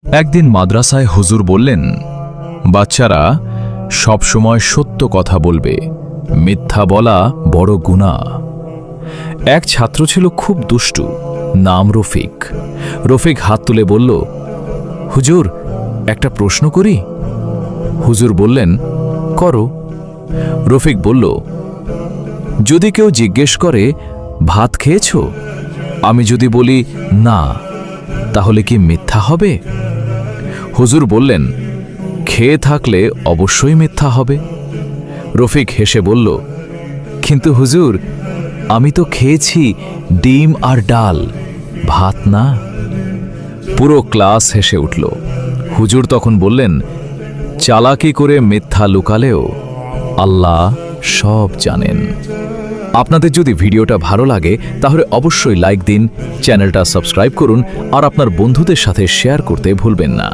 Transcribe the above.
একদিন মাদ্রাসায় হুজুর বললেন, বাচ্চারা সব সময় সত্য কথা বলবে, মিথ্যা বলা বড় গুনাহ। এক ছাত্র ছিল খুব দুষ্টু, নাম রফিক। রফিক হাত তুলে বলল, হুজুর একটা প্রশ্ন করি? হুজুর বললেন, করো। রফিক বলল, যদি কেউ জিজ্ঞেস করে ভাত খেয়েছ, আমি যদি বলি না, তাহলে কি মিথ্যা হবে? হুজুর বললেন, খেয়ে থাকলে অবশ্যই মিথ্যা হবে। রফিক হেসে বলল, কিন্তু হুজুর, আমি তো খেয়েছি ডিম আর ডাল, ভাত না। পুরো ক্লাস হেসে উঠল। হুজুর তখন বললেন, চালাকি করে মিথ্যা লুকালেও আল্লাহ সব জানেন। আপনাদের যদি ভিডিওটা ভালো লাগে তাহলে অবশ্যই লাইক দিন, চ্যানেলটা সাবস্ক্রাইব করুন আর আপনার বন্ধুদের সাথে শেয়ার করতে ভুলবেন না।